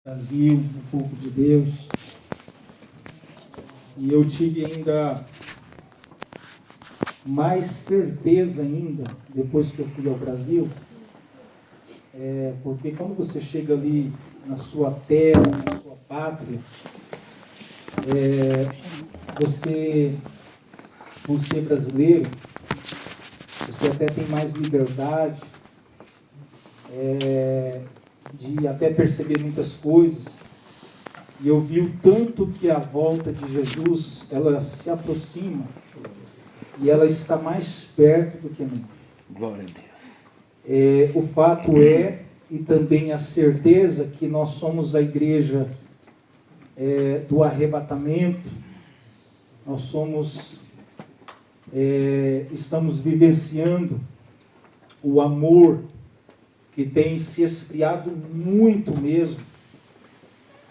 Brasil, um pouco de Deus. E eu tive ainda mais certeza ainda, depois que eu fui ao Brasil, porque quando você chega ali na sua terra, na sua pátria, você, por ser brasileiro, você até tem mais liberdade de até perceber muitas coisas. E eu vi o tanto que a volta de Jesus, ela se aproxima e ela está mais perto do que nunca. Glória a Deus. O fato é, e também a certeza, que nós somos a igreja do arrebatamento. Nós estamos vivenciando o amor que tem se esfriado muito mesmo.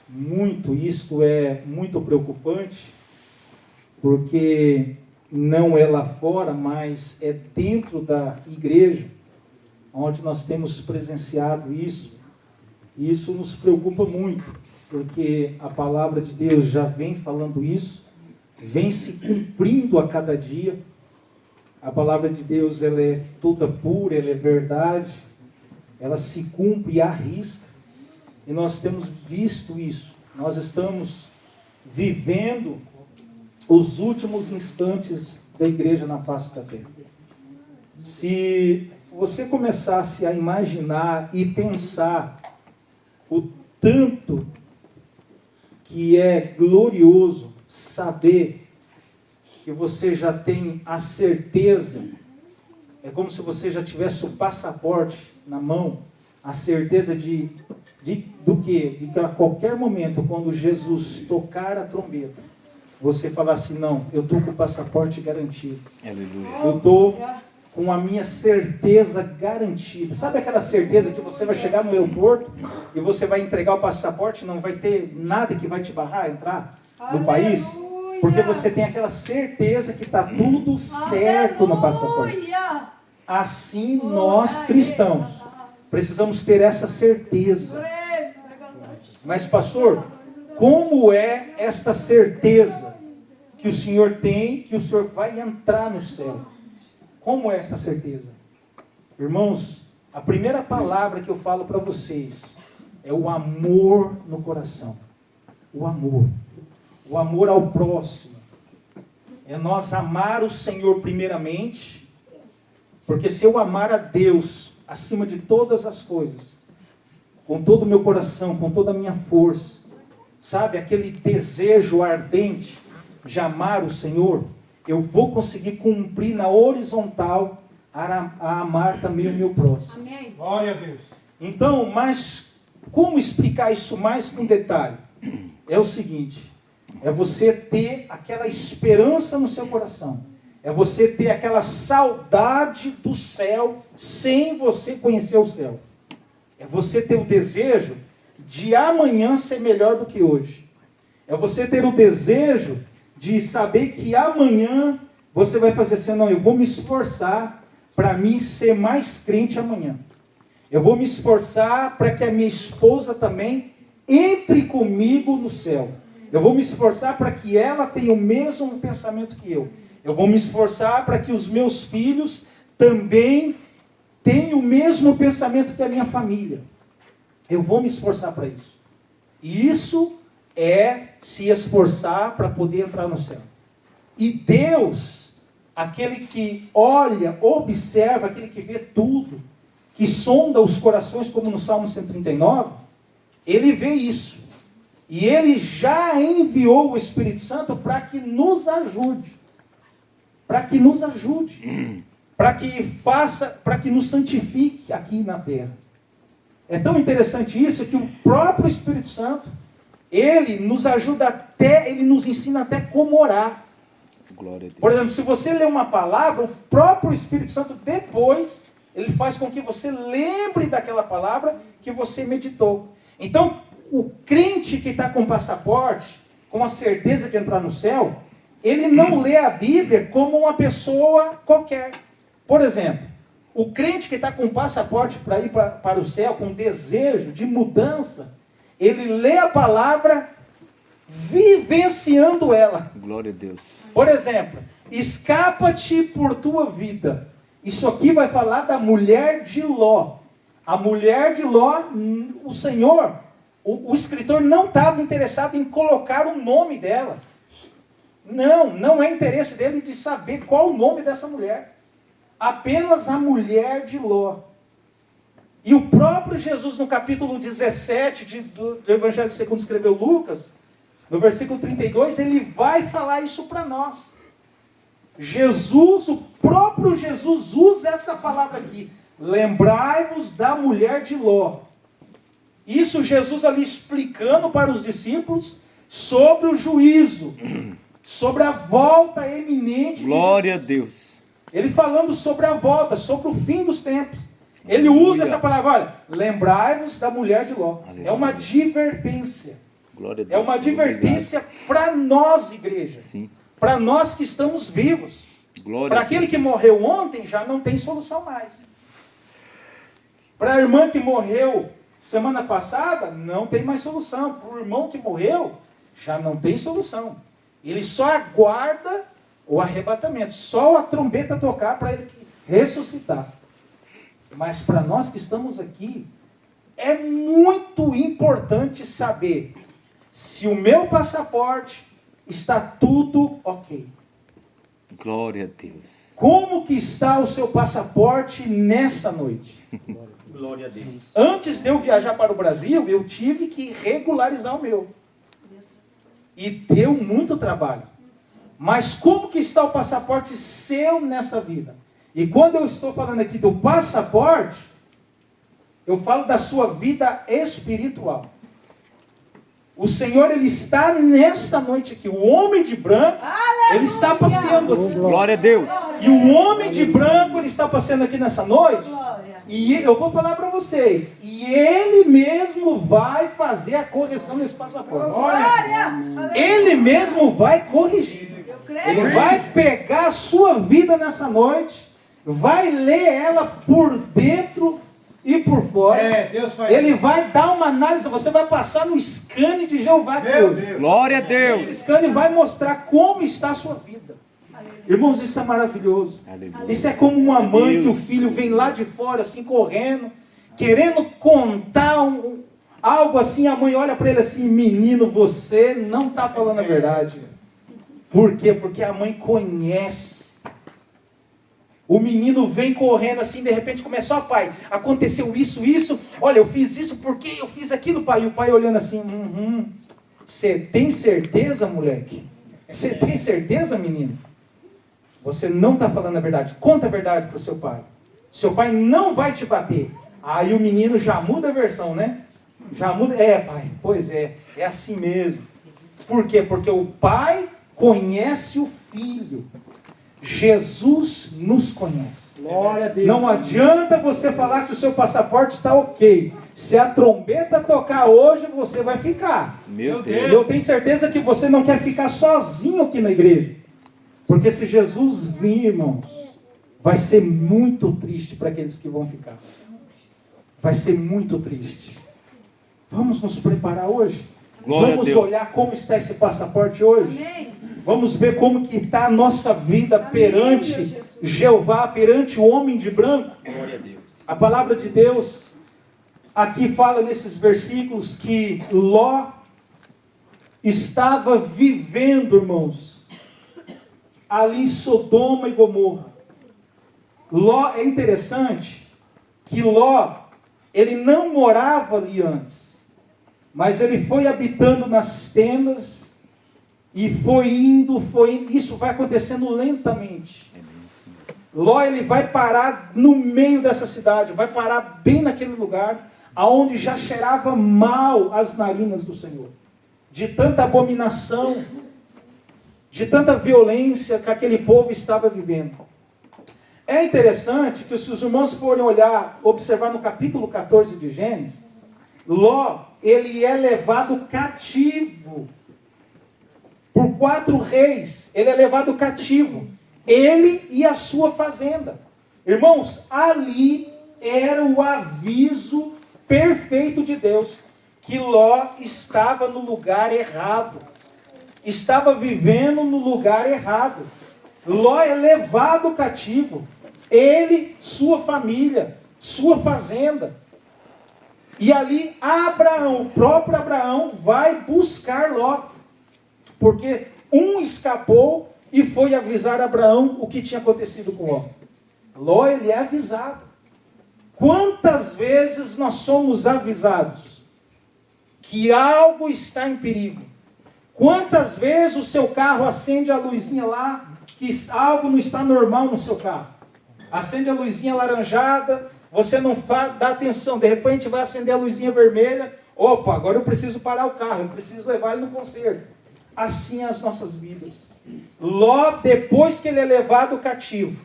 Muito, isto é muito preocupante, porque não é lá fora, mas é dentro da igreja, onde nós temos presenciado isso. E isso nos preocupa muito, porque a palavra de Deus já vem falando isso, vem se cumprindo a cada dia. A palavra de Deus, ela é toda pura, ela é verdade, ela se cumpre e arrisca. E nós temos visto isso. Nós estamos vivendo os últimos instantes da igreja na face da terra. Se você começasse a imaginar e pensar o tanto que é glorioso saber que você já tem a certeza, é como se você já tivesse o passaporte na mão, a certeza do quê? De que a qualquer momento, quando Jesus tocar a trombeta, você falar assim: não, eu estou com o passaporte garantido. Aleluia. Eu estou com a minha certeza garantida. Sabe aquela certeza que você vai chegar no aeroporto e você vai entregar o passaporte, não vai ter nada que vai te barrar a entrar no país? Porque você tem aquela certeza que está tudo certo no passaporte. Assim nós cristãos precisamos ter essa certeza. Mas pastor, como é esta certeza que o Senhor tem, que o Senhor vai entrar no céu? Como é essa certeza? Irmãos, a primeira palavra que eu falo para vocês é o amor no coração. O amor. O amor ao próximo. É nós amar o Senhor primeiramente, porque se eu amar a Deus acima de todas as coisas, com todo o meu coração, com toda a minha força, sabe, aquele desejo ardente de amar o Senhor, eu vou conseguir cumprir na horizontal a amar também o meu próximo. Amém. Glória a Deus. Então, mas como explicar isso mais com detalhe? É o seguinte, é você ter aquela esperança no seu coração, é você ter aquela saudade do céu sem você conhecer o céu. É você ter o desejo de amanhã ser melhor do que hoje. É você ter o desejo de saber que amanhã você vai fazer assim: não, eu vou me esforçar para mim ser mais crente amanhã. Eu vou me esforçar para que a minha esposa também entre comigo no céu. Eu vou me esforçar para que ela tenha o mesmo pensamento que eu. Eu vou me esforçar para que os meus filhos também tenham o mesmo pensamento que a minha família. Eu vou me esforçar para isso. E isso é se esforçar para poder entrar no céu. E Deus, aquele que olha, observa, aquele que vê tudo, que sonda os corações, como no Salmo 139, ele vê isso. E ele já enviou o Espírito Santo para que nos ajude. Para que nos ajude. Para que nos santifique aqui na terra. É tão interessante isso que o próprio Espírito Santo, ele nos ajuda até, ele nos ensina até como orar. Glória a Deus. Por exemplo, se você lê uma palavra, o próprio Espírito Santo depois, ele faz com que você lembre daquela palavra que você meditou. Então, o crente que está com passaporte, com a certeza de entrar no céu, ele não lê a Bíblia como uma pessoa qualquer. Por exemplo, o crente que está com passaporte para ir para o céu, com desejo de mudança, ele lê a palavra vivenciando ela. Glória a Deus. Por exemplo, escapa-te por tua vida. Isso aqui vai falar da mulher de Ló. A mulher de Ló, o Senhor, o escritor não estava interessado em colocar o nome dela. Não é interesse dele de saber qual o nome dessa mulher. Apenas a mulher de Ló. E o próprio Jesus, no capítulo 17 do Evangelho segundo escreveu Lucas, no versículo 32, ele vai falar isso para nós. Jesus, o próprio Jesus usa essa palavra aqui. Lembrai-vos da mulher de Ló. Isso Jesus ali explicando para os discípulos sobre o juízo, sobre a volta eminente de Glória Jesus. a Deus. Ele falando sobre a volta, sobre o fim dos tempos. Ele usa essa palavra, olha, lembrai-vos da mulher de Ló. Aleluia. É uma advertência. Glória a Deus. É uma advertência para nós, igreja. Sim. Para nós que estamos vivos. Glória Para a aquele Deus. que morreu ontem, já não tem solução mais. Para a irmã que morreu semana passada, não tem mais solução. Para o irmão que morreu, já não tem solução. Ele só aguarda o arrebatamento. Só a trombeta tocar para ele ressuscitar. Mas para nós que estamos aqui, é muito importante saber se o meu passaporte está tudo ok. Glória a Deus. Como que está o seu passaporte nessa noite? Glória a Deus. Antes de eu viajar para o Brasil, eu tive que regularizar o meu. E deu muito trabalho. Mas como que está o passaporte seu nessa vida? E quando eu estou falando aqui do passaporte, eu falo da sua vida espiritual. O Senhor, Ele está nessa noite aqui. O homem de branco, Ele está passeando aqui. Glória a Deus. E o homem de branco, ele está passeando aqui nessa noite. E eu vou falar para vocês. E ele mesmo vai fazer a correção desse passaporte. Ele mesmo vai corrigir. Ele vai pegar a sua vida nessa noite. Vai ler ela por dentro e por fora. Deus faz Ele isso. vai dar uma análise. Você vai passar no scanner de Jeová aqui Meu hoje. Deus. Glória a Deus. Esse scanner vai mostrar como está a sua vida. Irmãos, isso é maravilhoso. Aleluia. Isso é como uma mãe que o filho vem lá de fora, assim, correndo, querendo contar algo assim. A mãe olha para ele assim: menino, você não está falando a verdade. Por quê? Porque a mãe conhece. O menino vem correndo assim, de repente começou: pai, aconteceu isso, olha, eu fiz isso porque eu fiz aquilo, pai. E o pai olhando assim: você tem certeza, moleque? Você tem certeza, menino? Você não está falando a verdade. Conta a verdade para o seu pai. Seu pai não vai te bater. Aí o menino já muda a versão, né? Já muda. É, pai, pois é assim mesmo. Por quê? Porque o pai conhece o filho. Jesus nos conhece. Glória a Deus. Não adianta você falar que o seu passaporte está ok. Se a trombeta tocar hoje, você vai ficar. Meu E Deus. eu tenho certeza que você não quer ficar sozinho aqui na igreja. Porque se Jesus vir, irmãos, vai ser muito triste para aqueles que vão ficar. Vai ser muito triste. Vamos nos preparar hoje? Glória a Vamos Deus. olhar como está esse passaporte hoje? Amém. Vamos ver como que está a nossa vida perante meu Jesus. Jeová, perante o homem de branco. Glória a Deus. A palavra de Deus aqui fala nesses versículos que Ló estava vivendo, irmãos, ali em Sodoma e Gomorra. Ló, é interessante que Ló, ele não morava ali antes, mas ele foi habitando nas tendas e foi indo, isso vai acontecendo lentamente. Ló, ele vai parar no meio dessa cidade, vai parar bem naquele lugar, aonde já cheirava mal as narinas do Senhor, de tanta abominação, de tanta violência que aquele povo estava vivendo. É interessante que se os irmãos forem olhar, observar no capítulo 14 de Gênesis, Ló, ele é levado cativo por 4 reis, ele é levado cativo, ele e a sua fazenda. Irmãos, ali era o aviso perfeito de Deus. que Ló estava no lugar errado. Estava vivendo no lugar errado. Ló é levado cativo. Ele, sua família, sua fazenda. E ali Abraão, o próprio Abraão, vai buscar Ló. Porque um escapou e foi avisar Abraão o que tinha acontecido com Ló. Ló, ele é avisado. Quantas vezes nós somos avisados que algo está em perigo? Quantas vezes o seu carro acende a luzinha lá, que algo não está normal no seu carro? Acende a luzinha laranjada, você não dá atenção, de repente vai acender a luzinha vermelha, opa, agora eu preciso parar o carro, eu preciso levar ele no conserto. Assim é as nossas vidas. Ló, depois que ele é levado cativo,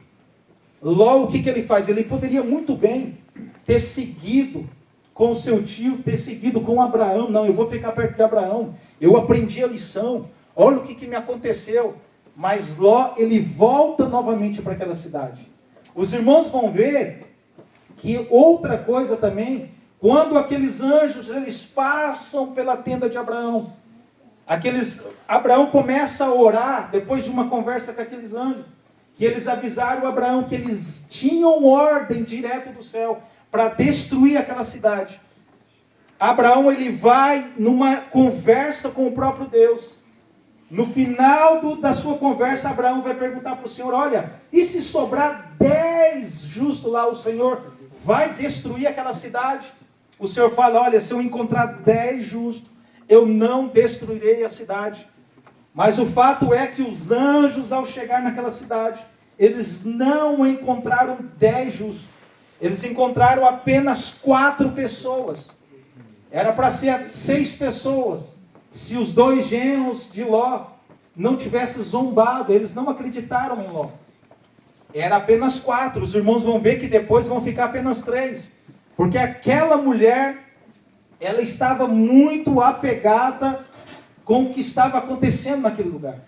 Ló, o que ele faz? Ele poderia muito bem ter seguido com o seu tio, ter seguido com Abraão. Não, eu vou ficar perto de Abraão. Eu aprendi a lição. Olha o que me aconteceu. Mas Ló, ele volta novamente para aquela cidade. Os irmãos vão ver que outra coisa também, quando aqueles anjos, eles passam pela tenda de Abraão. Abraão começa a orar, depois de uma conversa com aqueles anjos, que eles avisaram Abraão que eles tinham ordem direto do céu para destruir aquela cidade. Abraão, ele vai numa conversa com o próprio Deus. No final da sua conversa, Abraão vai perguntar para o Senhor, olha, e se sobrar 10 justos lá, o Senhor vai destruir aquela cidade? O Senhor fala, olha, se eu encontrar 10 justos, eu não destruirei a cidade. Mas o fato é que os anjos, ao chegar naquela cidade, eles não encontraram 10 justos. Eles encontraram apenas 4 pessoas. Era para ser 6 pessoas. Se os 2 genros de Ló não tivessem zombado, eles não acreditaram em Ló. Era apenas 4. Os irmãos vão ver que depois vão ficar apenas 3. Porque aquela mulher, ela estava muito apegada com o que estava acontecendo naquele lugar.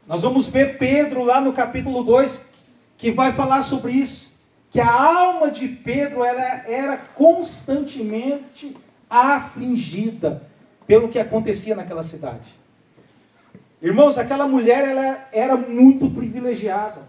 Nós vamos ver Pedro lá no capítulo 2, que vai falar sobre isso. Que a alma de Pedro era constantemente afligida pelo que acontecia naquela cidade. Irmãos, aquela mulher, ela era muito privilegiada.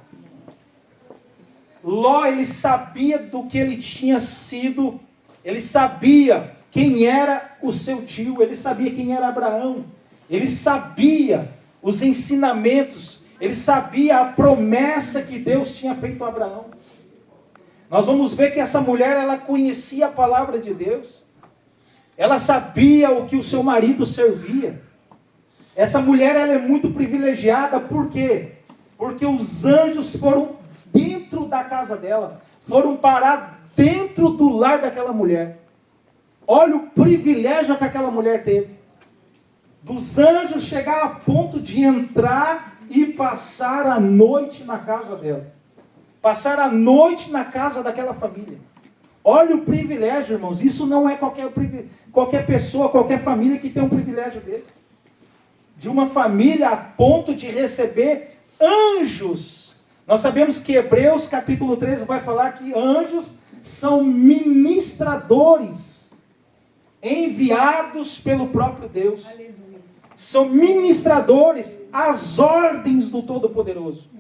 Ló, ele sabia do que ele tinha sido, ele sabia quem era o seu tio, ele sabia quem era Abraão, ele sabia os ensinamentos, ele sabia a promessa que Deus tinha feito a Abraão. Nós vamos ver que essa mulher, ela conhecia a palavra de Deus, ela sabia o que o seu marido servia. Essa mulher, ela é muito privilegiada, por quê? Porque os anjos foram dentro da casa dela, foram parar dentro do lar daquela mulher. Olha o privilégio que aquela mulher teve. Dos anjos chegar a ponto de entrar e passar a noite na casa dela. Passar a noite na casa daquela família. Olha o privilégio, irmãos. Isso não é qualquer pessoa, qualquer família que tem um privilégio desse. De uma família a ponto de receber anjos. Nós sabemos que Hebreus capítulo 13 vai falar que anjos são ministradores enviados pelo próprio Deus. Aleluia. São ministradores às ordens do Todo-Poderoso.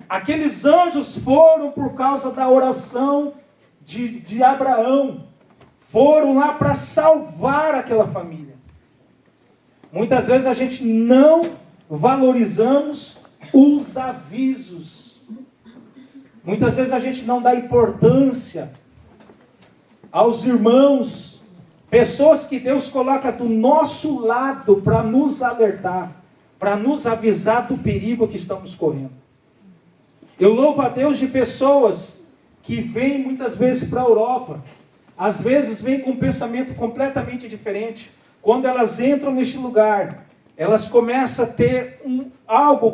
Aqueles anjos foram por causa da oração de Abraão. Foram lá para salvar aquela família. Muitas vezes a gente não valorizamos os avisos. Muitas vezes a gente não dá importância aos irmãos, pessoas que Deus coloca do nosso lado para nos alertar, para nos avisar do perigo que estamos correndo. Eu louvo a Deus de pessoas que vêm muitas vezes para a Europa, às vezes vêm com um pensamento completamente diferente. Quando elas entram neste lugar, elas começam a ter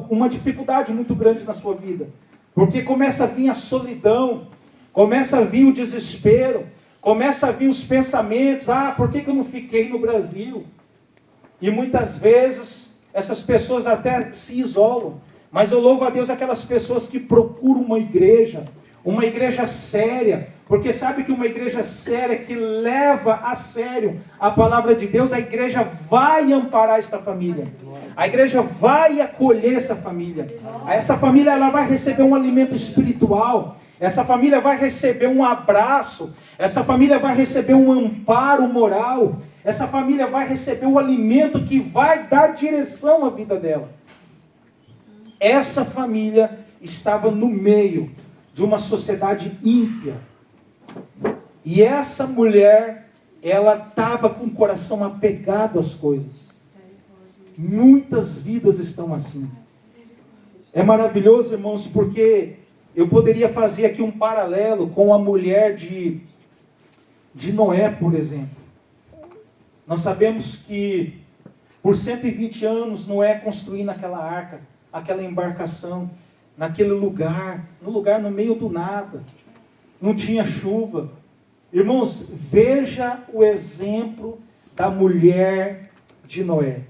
uma dificuldade muito grande na sua vida. Porque começa a vir a solidão, começa a vir o desespero, começa a vir os pensamentos, por que eu não fiquei no Brasil? E muitas vezes essas pessoas até se isolam. Mas eu louvo a Deus aquelas pessoas que procuram uma igreja uma igreja séria, porque sabe que uma igreja séria que leva a sério a palavra de Deus, a igreja vai amparar esta família, a igreja vai acolher essa família, essa família ela vai receber um alimento espiritual, essa família vai receber um abraço, essa família vai receber um amparo moral, essa família vai receber um alimento que vai dar direção à vida dela. Essa família estava no meio de uma sociedade ímpia. E essa mulher, ela estava com o coração apegado às coisas. Muitas vidas estão assim. É maravilhoso, irmãos, porque eu poderia fazer aqui um paralelo com a mulher de Noé, por exemplo. Nós sabemos que por 120 anos Noé construindo aquela arca, aquela embarcação, naquele lugar, no meio do nada. Não tinha chuva. Irmãos, veja o exemplo da mulher de Noé.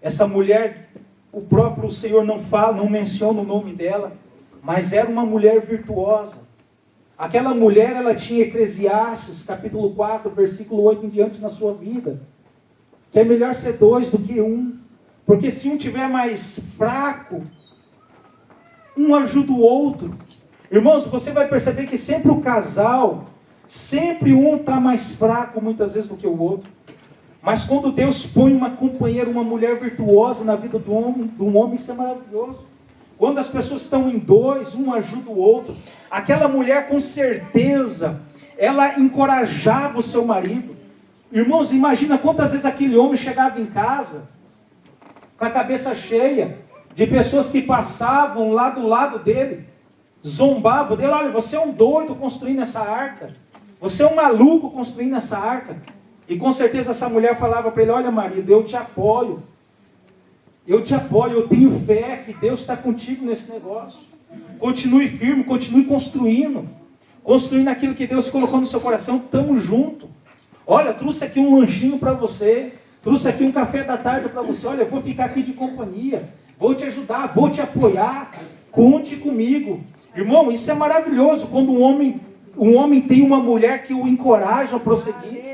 Essa mulher, o próprio Senhor não fala, não menciona o nome dela, mas era uma mulher virtuosa. Aquela mulher, ela tinha Eclesiastes, capítulo 4, versículo 8 em diante na sua vida. Que é melhor ser 2 do que 1. Porque se um tiver mais fraco, um ajuda o outro. Irmãos, você vai perceber que sempre o casal, sempre um está mais fraco muitas vezes do que o outro. Mas quando Deus põe uma companheira, uma mulher virtuosa na vida do homem, isso é maravilhoso. Quando as pessoas estão em 2, um ajuda o outro. Aquela mulher com certeza, ela encorajava o seu marido. Irmãos, imagina quantas vezes aquele homem chegava em casa com a cabeça cheia de pessoas que passavam lá do lado dele, zombavam dele. Olha, você é um doido construindo essa arca. Você é um maluco construindo essa arca. E com certeza essa mulher falava para ele: olha, marido, eu te apoio. Eu te apoio, eu tenho fé que Deus está contigo nesse negócio. Continue firme, continue construindo. Construindo aquilo que Deus colocou no seu coração. Estamos juntos. Olha, trouxe aqui um lanchinho para você. Trouxe aqui um café da tarde para você. Olha, eu vou ficar aqui de companhia. Vou te ajudar, vou te apoiar. Conte comigo. Irmão, isso é maravilhoso. Quando um homem tem uma mulher que o encoraja a prosseguir.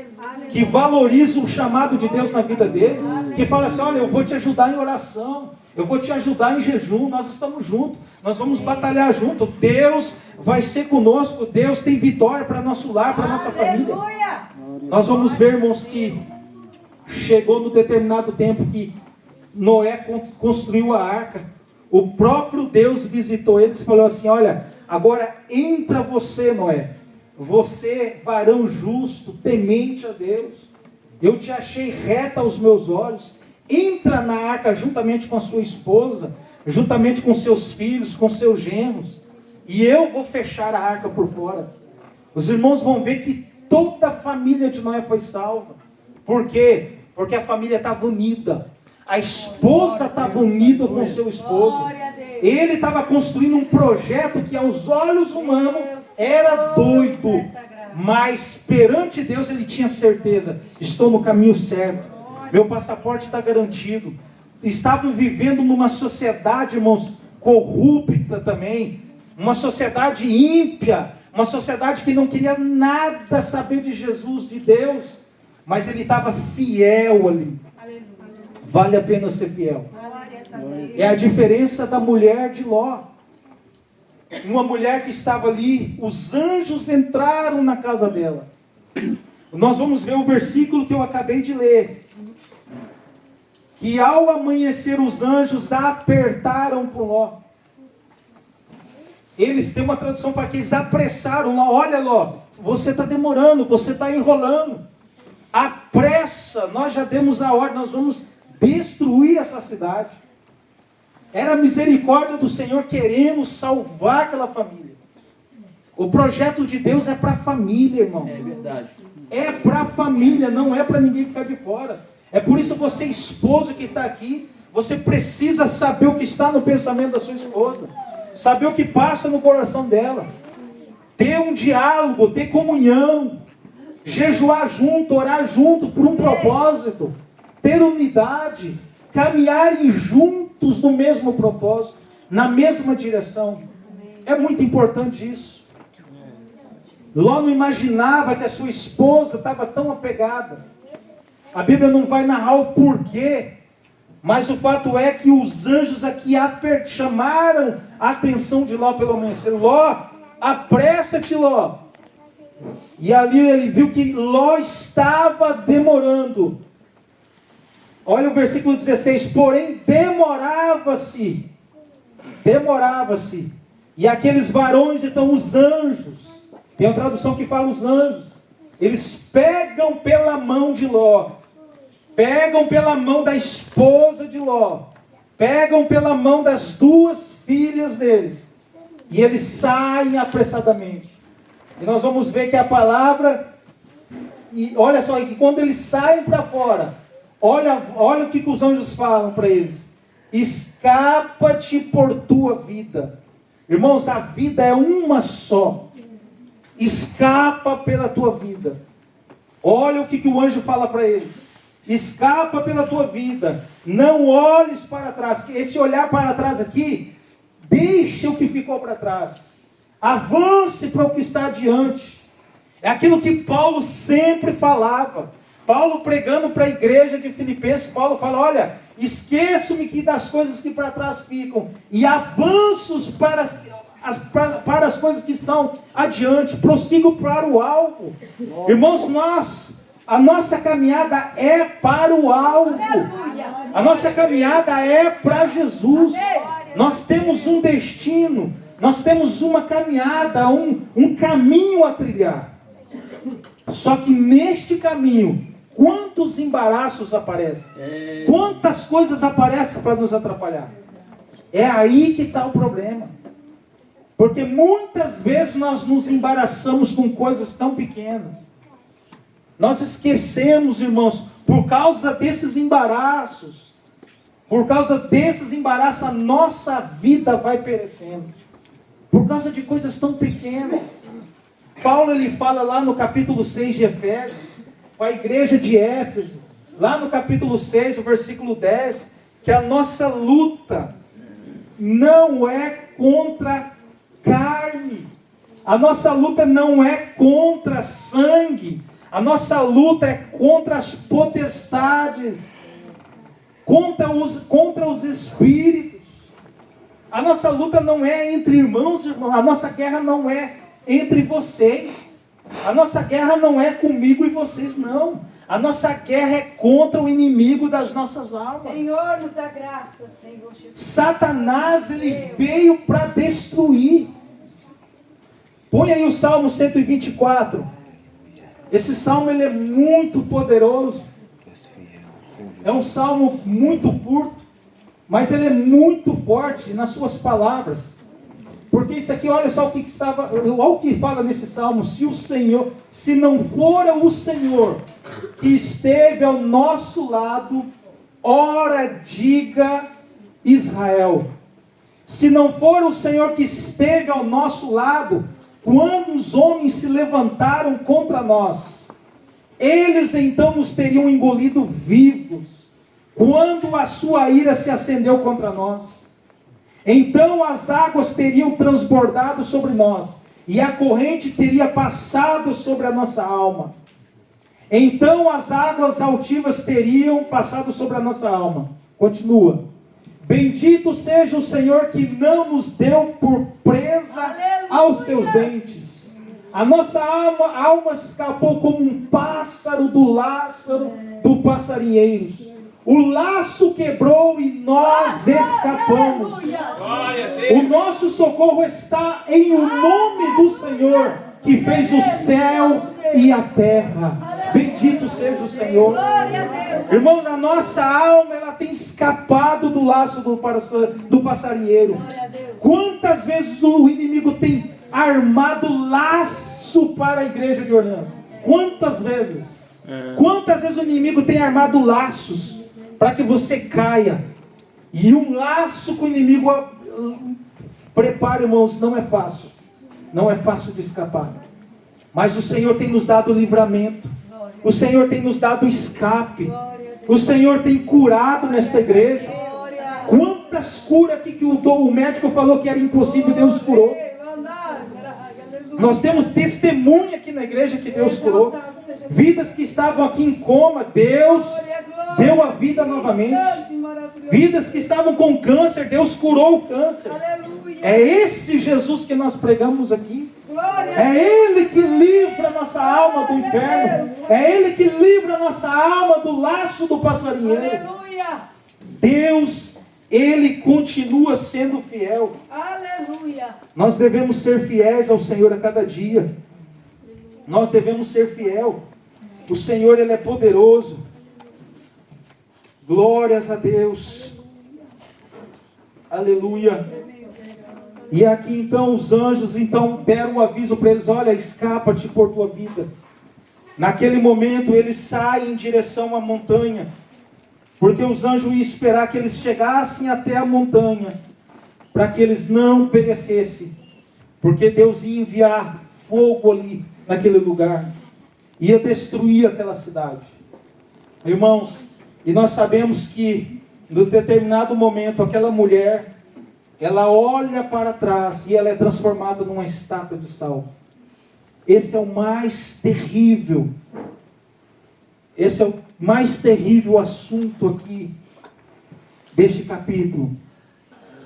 Que valoriza o chamado de Deus na vida dele. Que fala assim: olha, eu vou te ajudar em oração. Eu vou te ajudar em jejum. Nós estamos juntos. Nós vamos batalhar juntos. Deus vai ser conosco. Deus tem vitória para nosso lar, para nossa família. Nós vamos ver, irmãos, que chegou no determinado tempo que Noé construiu a arca. O próprio Deus visitou eles e falou assim: olha, agora entra você, Noé. Você, varão justo, temente a Deus. Eu te achei reta aos meus olhos. Entra na arca juntamente com a sua esposa, juntamente com seus filhos, com seus genros. E eu vou fechar a arca por fora. Os irmãos vão ver que toda a família de Noé foi salva. Por quê? Porque a família estava unida. A esposa estava unida com o seu esposo. Ele estava construindo um projeto que aos olhos humanos era doido. Mas perante Deus ele tinha certeza: estou no caminho certo. Meu passaporte está garantido. Estavam vivendo numa sociedade, irmãos, corrupta também. Uma sociedade ímpia. Uma sociedade que não queria nada saber de Jesus, de Deus. Mas ele estava fiel ali. Vale a pena ser fiel. É a diferença da mulher de Ló. Uma mulher que estava ali, os anjos entraram na casa dela. Nós vamos ver o versículo que eu acabei de ler. Que ao amanhecer os anjos apertaram com Ló. Eles têm uma tradução para que eles apressaram Ló. Olha, Ló, você está demorando, você está enrolando. Apressa, nós já demos a ordem, nós vamos destruir essa cidade. Era a misericórdia do Senhor querendo salvar aquela família. O projeto de Deus é para a família, irmão. É verdade. É para a família, não é para ninguém ficar de fora. É por isso você, esposo que está aqui, você precisa saber o que está no pensamento da sua esposa. Saber o que passa no coração dela. Ter um diálogo, ter comunhão. Jejuar junto, orar junto por um propósito. Ter unidade. Caminharem juntos no mesmo propósito. Na mesma direção. É muito importante isso. Ló não imaginava que a sua esposa estava tão apegada. A Bíblia não vai narrar o porquê, mas o fato é que os anjos aqui chamaram a atenção de Ló pelo amanhecer. Ló, apressa-te, Ló. E ali ele viu que Ló estava demorando. Olha o versículo 16. Porém, demorava-se. E aqueles varões, então os anjos, tem uma tradução que fala os anjos, eles pegam pela mão de Ló, pegam pela mão da esposa de Ló, pegam pela mão das duas filhas deles, e eles saem apressadamente. E nós vamos ver que a palavra, e olha só, que quando eles saem para fora, olha o que os anjos falam para eles: escapa-te por tua vida. Irmãos, a vida é uma só. Escapa pela tua vida. Olha o que o anjo fala para eles: escapa pela tua vida, não olhes para trás. Esse olhar para trás aqui, deixa o que ficou para trás, avance para o que está adiante. É aquilo que Paulo sempre falava. Paulo pregando para a igreja de Filipenses, Paulo fala: olha, esqueço-me que das coisas que para trás ficam e avanços para as coisas que estão adiante, prossigo para o alvo. Irmãos, a nossa caminhada é para o alvo. A nossa caminhada é para Jesus. Nós temos um destino, nós temos uma caminhada, um caminho a trilhar. Só que neste caminho, quantos embaraços aparecem? Quantas coisas aparecem para nos atrapalhar? É aí que está o problema. Porque muitas vezes nós nos embaraçamos com coisas tão pequenas. Nós esquecemos, irmãos, por causa desses embaraços. Por causa desses embaraços, a nossa vida vai perecendo. Por causa de coisas tão pequenas. Paulo, ele fala lá no capítulo 6 de Efésios, para a igreja de Éfeso, lá no capítulo 6, o versículo 10, que a nossa luta não é contra carne, a nossa luta não é contra sangue, a nossa luta é contra as potestades, contra os espíritos. A nossa luta não é entre irmãos, a nossa guerra não é entre vocês, a nossa guerra não é comigo e vocês, não. A nossa guerra é contra o inimigo das nossas almas. Senhor, nos dá graça, Senhor Jesus. Satanás, ele veio para destruir. Põe aí o Salmo 124. Esse salmo, ele é muito poderoso. É um salmo muito curto, mas ele é muito forte nas suas palavras. Porque isso aqui, olha só olha o que fala nesse salmo: se não for o Senhor que esteve ao nosso lado, ora diga Israel. Se não for o Senhor que esteve ao nosso lado, quando os homens se levantaram contra nós, eles então nos teriam engolido vivos, quando a sua ira se acendeu contra nós. Então as águas teriam transbordado sobre nós, e a corrente teria passado sobre a nossa alma. Então as águas altivas teriam passado sobre a nossa alma. Continua: bendito seja o Senhor que não nos deu por presa aos seus dentes. A nossa alma escapou como um pássaro do laço do passarinheiro. O laço quebrou e nós escapamos. O nosso socorro está em o nome do Senhor, que fez o céu e a terra. Bendito seja o Senhor. Irmãos, a nossa alma, ela tem escapado do laço do passarinheiro. Quantas vezes o inimigo tem armado laço para a igreja de Orleans? Quantas vezes? Quantas vezes o inimigo tem armado laços para que você caia? E um laço que o inimigo prepara, irmãos, não é fácil. Não é fácil de escapar. Mas o Senhor tem nos dado livramento. O Senhor tem nos dado escape. O Senhor tem curado nesta igreja. Quantas curas aqui que o médico falou que era impossível, Deus curou. Nós temos testemunha aqui na igreja que Deus curou. Exaltado seja Deus. Vidas que estavam aqui em coma, Deus Glória, glória. deu a vida novamente. Santo e maravilhoso. Vidas que estavam com câncer, Deus curou o câncer. Aleluia. É esse Jesus que nós pregamos aqui. Glória. É Ele que livra a nossa alma do inferno. É Ele que livra a nossa alma do laço do passarinheiro. Aleluia. Deus, Ele continua sendo fiel. Aleluia. Nós devemos ser fiéis ao Senhor a cada dia. Nós devemos ser fiel. O Senhor, Ele é poderoso. Glórias a Deus. Aleluia. E aqui então os anjos deram o aviso para eles: olha, escapa-te por tua vida. Naquele momento eles saem em direção à montanha, porque os anjos iam esperar que eles chegassem até a montanha, para que eles não perecessem, porque Deus ia enviar fogo ali naquele lugar, ia destruir aquela cidade. Irmãos, e nós sabemos que em determinado momento aquela mulher, ela olha para trás e ela é transformada numa estátua de sal. Esse é o mais terrível. Esse é o mais terrível assunto aqui deste capítulo.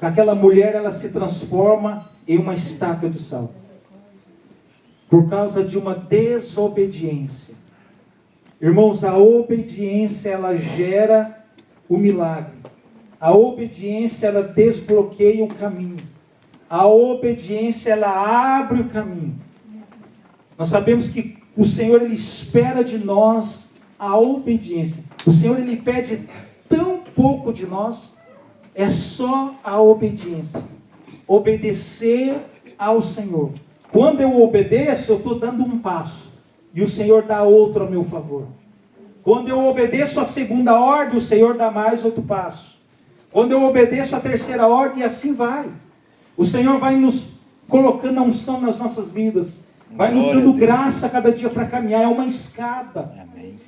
Aquela mulher, ela se transforma em uma estátua de sal. Por causa de uma desobediência. Irmãos, a obediência, ela gera o milagre. A obediência, ela desbloqueia o caminho. A obediência, ela abre o caminho. Nós sabemos que o Senhor, Ele espera de nós a obediência. O Senhor, Ele pede tão pouco de nós. É só a obediência. Obedecer ao Senhor. Quando eu obedeço, eu estou dando um passo. E o Senhor dá outro a meu favor. Quando eu obedeço a segunda ordem, o Senhor dá mais outro passo. Quando eu obedeço a terceira ordem, assim vai. O Senhor vai nos colocando a unção nas nossas vidas. Vai nos dando graça a cada dia para caminhar. É uma escada.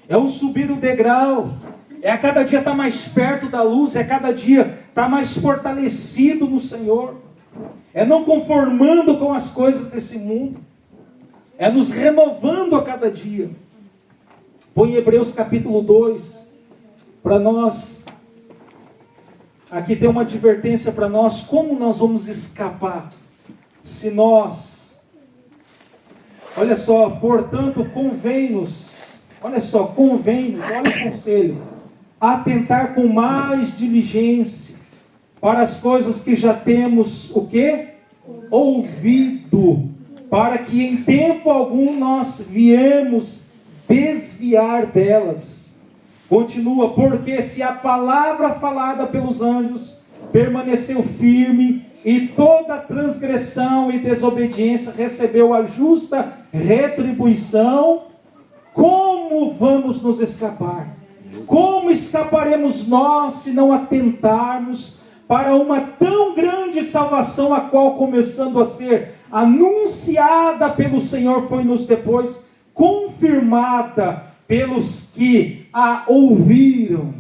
É um subir o degrau. É a cada dia estar mais perto da luz. É a cada dia estar mais fortalecido no Senhor. É não conformando com as coisas desse mundo. É nos renovando a cada dia. Põe Hebreus capítulo 2. Para nós. Aqui tem uma advertência para nós. Como nós vamos escapar? Se nós... Olha só, portanto, convém-nos. Olha só, convém-nos. Olha o conselho. Atentar com mais diligência para as coisas que já temos, o quê? Ouvido. Para que em tempo algum nós viemos desviar delas. Continua, porque se a palavra falada pelos anjos permaneceu firme, e toda transgressão e desobediência recebeu a justa retribuição, como vamos nos escapar? Como escaparemos nós se não atentarmos para uma tão grande salvação, a qual, começando a ser anunciada pelo Senhor, foi-nos depois confirmada pelos que a ouviram,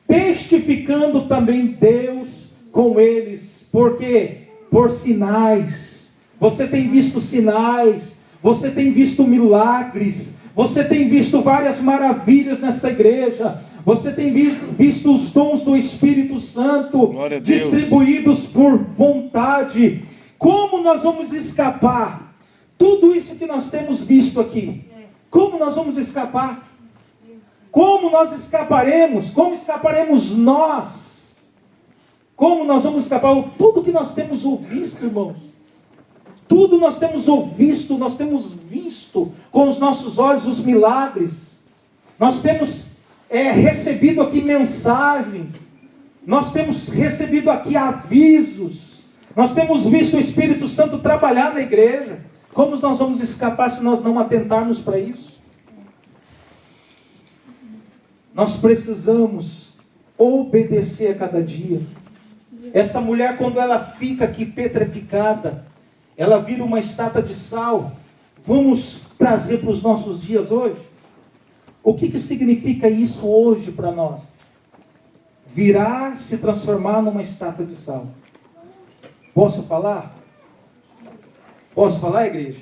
testificando também Deus com eles, porque por sinais, você tem visto sinais, você tem visto milagres, você tem visto várias maravilhas nesta igreja, você tem visto os dons do Espírito Santo distribuídos por vontade. Como nós vamos escapar? Tudo isso que nós temos visto aqui. Como nós vamos escapar? Como nós escaparemos? Como escaparemos nós? Como nós vamos escapar? Tudo que nós temos ouvido, irmãos. Tudo nós temos ouvido, nós temos visto com os nossos olhos os milagres. Nós temos recebido aqui mensagens. Nós temos recebido aqui avisos. Nós temos visto o Espírito Santo trabalhar na igreja. Como nós vamos escapar se nós não atentarmos para isso? Nós precisamos obedecer a cada dia. Essa mulher, quando ela fica aqui petrificada, ela vira uma estátua de sal. Vamos trazer para os nossos dias hoje? O que significa isso hoje para nós? Virar, se transformar numa estátua de sal. Posso falar? Posso falar, igreja?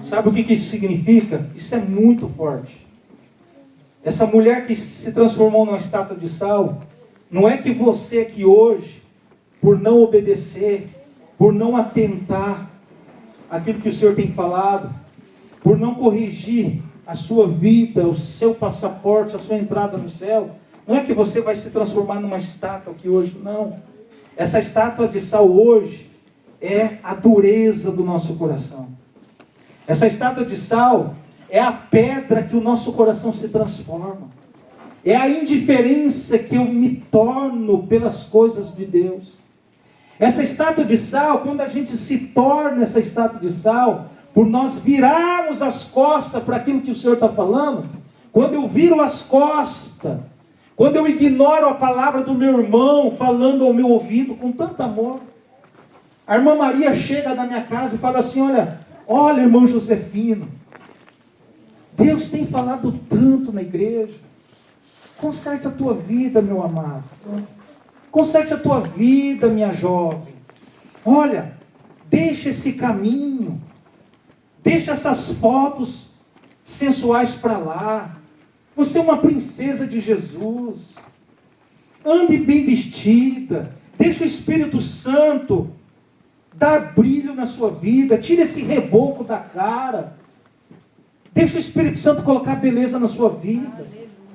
Sabe o que isso significa? Isso é muito forte. Essa mulher que se transformou numa estátua de sal, não é que você aqui hoje, por não obedecer, por não atentar àquilo que o Senhor tem falado, por não corrigir a sua vida, o seu passaporte, a sua entrada no céu, não é que você vai se transformar numa estátua aqui hoje, não. Essa estátua de sal hoje é a dureza do nosso coração. Essa estátua de sal é a pedra que o nosso coração se transforma. É a indiferença que eu me torno pelas coisas de Deus. Essa estátua de sal, quando a gente se torna essa estátua de sal, por nós virarmos as costas para aquilo que o Senhor está falando, quando eu viro as costas, quando eu ignoro a palavra do meu irmão falando ao meu ouvido com tanto amor, a irmã Maria chega na minha casa e fala assim: olha irmão Josefino, Deus tem falado tanto na igreja, conserte a tua vida, meu amado, conserte a tua vida, minha jovem, olha, deixa esse caminho, deixa essas fotos sensuais para lá, você é uma princesa de Jesus, ande bem vestida, deixa o Espírito Santo dar brilho na sua vida, tira esse reboco da cara, deixa o Espírito Santo colocar beleza na sua vida.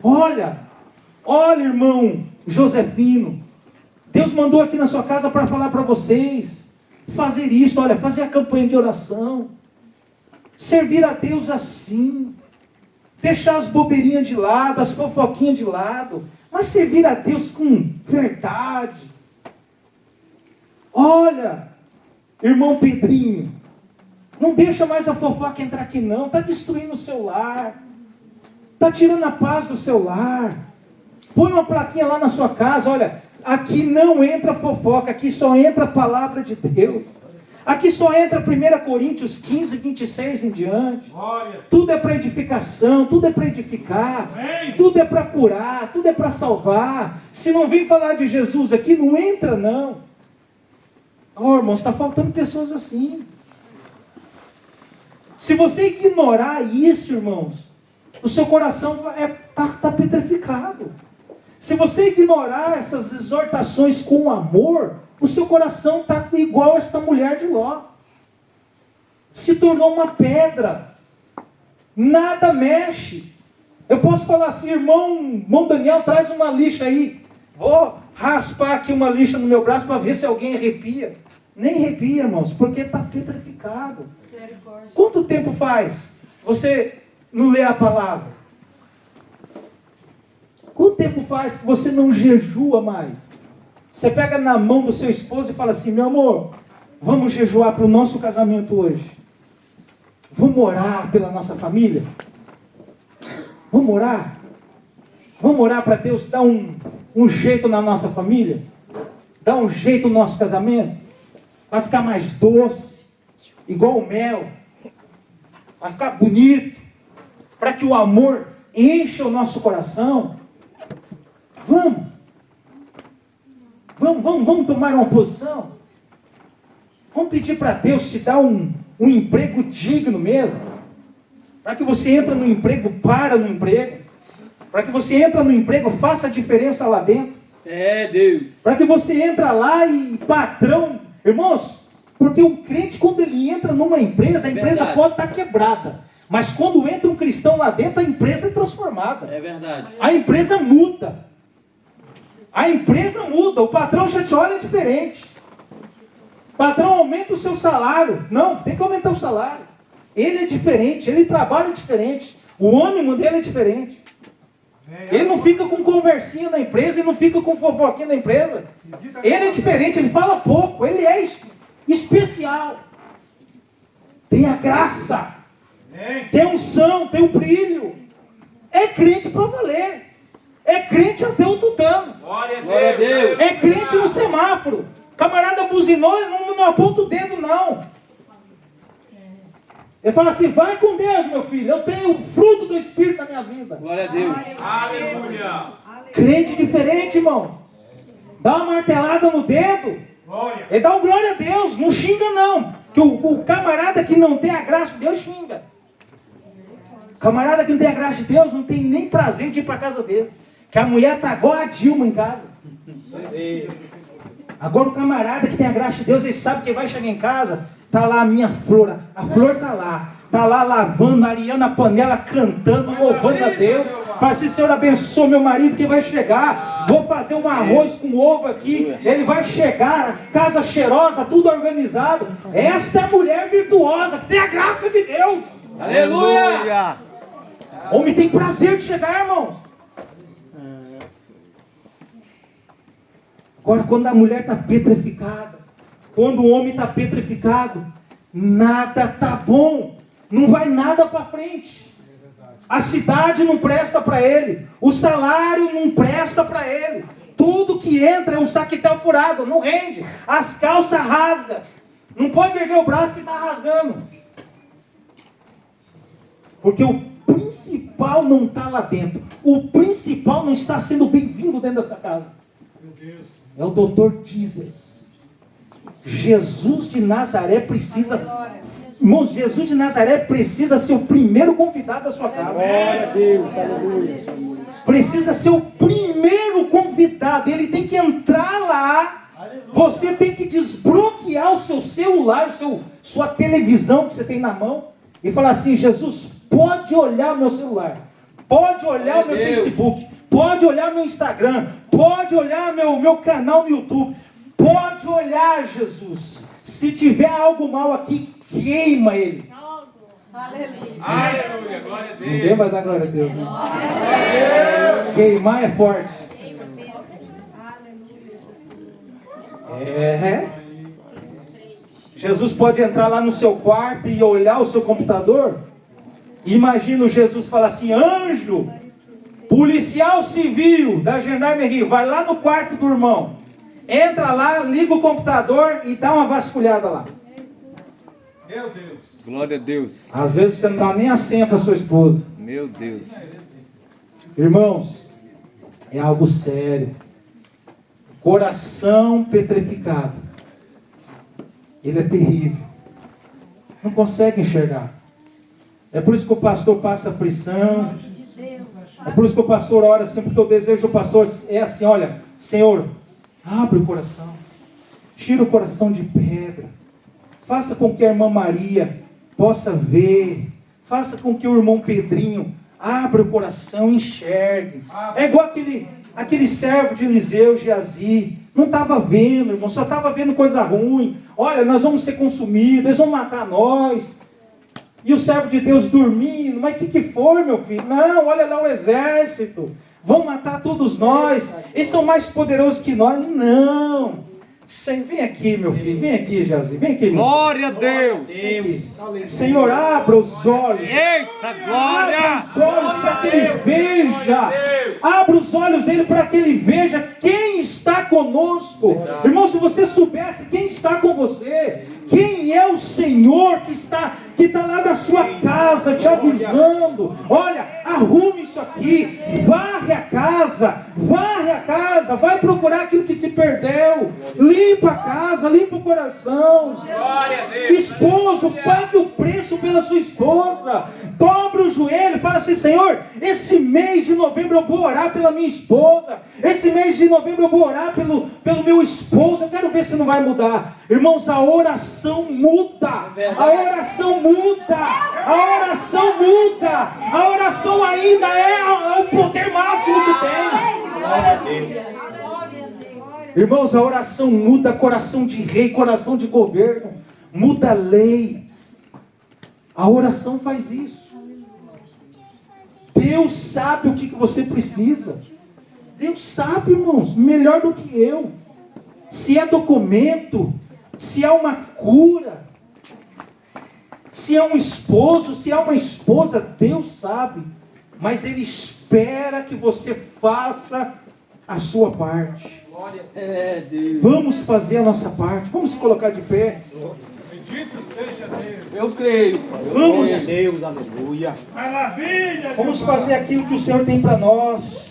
Olha, irmão Josefino, Deus mandou aqui na sua casa para falar para vocês, fazer isso, fazer a campanha de oração, servir a Deus assim, deixar as bobeirinhas de lado, as fofoquinhas de lado, mas servir a Deus com verdade. Olha, irmão Pedrinho, não deixa mais a fofoca entrar aqui não, está destruindo o seu lar, está tirando a paz do seu lar. Põe uma plaquinha lá na sua casa, olha, aqui não entra fofoca, aqui só entra a palavra de Deus. Aqui só entra 1 Coríntios 15, 26 em diante. Glória. Tudo é para edificação, tudo é para edificar, amém. Tudo é para curar, tudo é para salvar. Se não vem falar de Jesus aqui, não entra não. Irmãos, está faltando pessoas assim. Se você ignorar isso, irmãos, o seu coração está petrificado. Se você ignorar essas exortações com amor, o seu coração está igual a esta mulher de Ló. Se tornou uma pedra. Nada mexe. Eu posso falar assim: irmão Daniel, traz uma lixa aí. Vou raspar aqui uma lixa no meu braço para ver se alguém arrepia. Nem arrepia, irmãos, porque está petrificado. Quanto tempo faz você não lê a palavra? Quanto tempo faz que você não jejua mais? Você pega na mão do seu esposo e fala assim: meu amor, vamos jejuar para o nosso casamento hoje. Vamos orar pela nossa família? Vamos orar? Vamos orar para Deus dar um jeito na nossa família? Dar um jeito no nosso casamento? Vai ficar mais doce, igual o mel. Vai ficar bonito. Para que o amor encha o nosso coração. Vamos tomar uma posição. Vamos pedir para Deus te dar um emprego digno mesmo. Para que você entre no emprego, para no emprego. Para que você entre no emprego, faça a diferença lá dentro. Deus. Para que você entre lá e patrão. Irmãos, porque um crente, quando ele entra numa empresa, a empresa pode estar quebrada. Mas quando entra um cristão lá dentro, a empresa é transformada. É verdade. A empresa muda. A empresa muda. O patrão já te olha diferente. O patrão aumenta o seu salário. Não, tem que aumentar o salário. Ele é diferente, ele trabalha diferente. O ânimo dele é diferente. Ele não fica com conversinha na empresa, ele não fica com fofoquinha na empresa. Ele é diferente, ele fala pouco, ele é especial. Tem a graça, tem a unção, tem o brilho. É crente para valer. É crente até o tutano. Glória a Deus. É crente no semáforo. Camarada buzinou, ele não aponta o dedo não. Ele fala assim: vai com Deus, meu filho, eu tenho o fruto do Espírito na minha vida. Glória a Deus. Aleluia. Crente diferente, irmão. Dá uma martelada no dedo. Glória. Ele dá um glória a Deus, não xinga não. Que o camarada que não tem a graça de Deus xinga. O camarada que não tem a graça de Deus não tem nem prazer de ir para a casa dele. Que a mulher tá igual a Dilma em casa. Agora o camarada que tem a graça de Deus, ele sabe que vai chegar em casa, tá lá a minha flor, a flor tá lá lavando, areando a panela, cantando, louvando a Deus. Fala assim: Senhor, abençoa meu marido que vai chegar. Vou fazer um arroz com ovo aqui. Ele vai chegar, casa cheirosa, tudo organizado. Esta é a mulher virtuosa, que tem a graça de Deus. Aleluia! Homem tem prazer de chegar, irmãos. Agora, quando a mulher está petrificada, quando o homem está petrificado, nada está bom. Não vai nada para frente. A cidade não presta para ele. O salário não presta para ele. Tudo que entra é um saquetel furado. Não rende. As calças rasgam. Não pode erguer o braço que está rasgando. Porque o principal não está lá dentro. O principal não está sendo bem-vindo dentro dessa casa. É o Dr. Jesus. Jesus de Nazaré precisa... Irmãos, Jesus de Nazaré precisa ser o primeiro convidado da sua casa. Glória a Deus, aleluia. Precisa ser o primeiro convidado. Ele tem que entrar lá. Você tem que desbloquear o seu celular, sua televisão que você tem na mão, e falar assim: Jesus, pode olhar o meu celular, pode olhar o meu Facebook, pode olhar o meu Instagram, pode olhar meu canal no YouTube, pode olhar, Jesus. Se tiver algo mal aqui, queima ele. Aleluia. Aleluia, glória a Deus. Ninguém vai dar glória a Deus, né? Queimar é forte. Jesus pode entrar lá no seu quarto e olhar o seu computador. Imagina o Jesus falar assim: anjo, policial civil da Gendarmerie, vai lá no quarto do irmão. Entra lá, liga o computador e dá uma vasculhada lá. Meu Deus. Glória a Deus. Às vezes você não dá nem a senha para sua esposa. Meu Deus. Irmãos, é algo sério. Coração petrificado. Ele é terrível. Não consegue enxergar. É por isso que o pastor passa aflição. É por isso que o pastor ora assim, porque o desejo do pastor é assim: olha, Senhor, abre o coração. Tira o coração de pedra. Faça com que a irmã Maria possa ver. Faça com que o irmão Pedrinho abra o coração e enxergue. É igual aquele servo de Eliseu, Geazi. Não estava vendo, irmão, só estava vendo coisa ruim. Olha, nós vamos ser consumidos, eles vão matar nós. E o servo de Deus dormindo. Mas o que foi, meu filho? Não, olha lá o exército. Vão matar todos nós. Eles são mais poderosos que nós. Não. Vem aqui, meu filho. Vem aqui, Geazi. Vem aqui, meu filho. Glória a Deus. Senhor, abra os olhos. Eita, glória. Abra os olhos para que ele veja. Abra os olhos dele para que ele veja quem está conosco. Irmão, se você soubesse quem está com você, quem é o Senhor que está lá na sua casa te avisando: olha, arrume isso aqui, varre a casa, vai procurar aquilo que se perdeu, limpa a casa, limpa o coração. Esposo, pague o preço pela sua esposa, dobra o joelho e fala assim: Senhor, esse mês de novembro eu vou orar pela minha esposa, esse mês de novembro eu vou orar pelo meu esposo, eu quero ver se não vai mudar. Irmãos, a oração muda, a oração muda, a oração muda, a oração ainda é o poder máximo que tem. Irmãos, a oração muda coração de rei, coração de governo, muda a lei. A oração faz isso. Deus sabe o que você precisa. Deus sabe, irmãos, melhor do que eu. Se é documento, se é uma cura, se é um esposo, se é uma esposa, Deus sabe. Mas Ele espera que você faça a sua parte. Vamos fazer a nossa parte. Vamos se colocar de pé. Bendito seja Deus. Eu creio. Vamos, Deus, aleluia. Maravilha. vamos fazer aquilo que o Senhor tem para nós.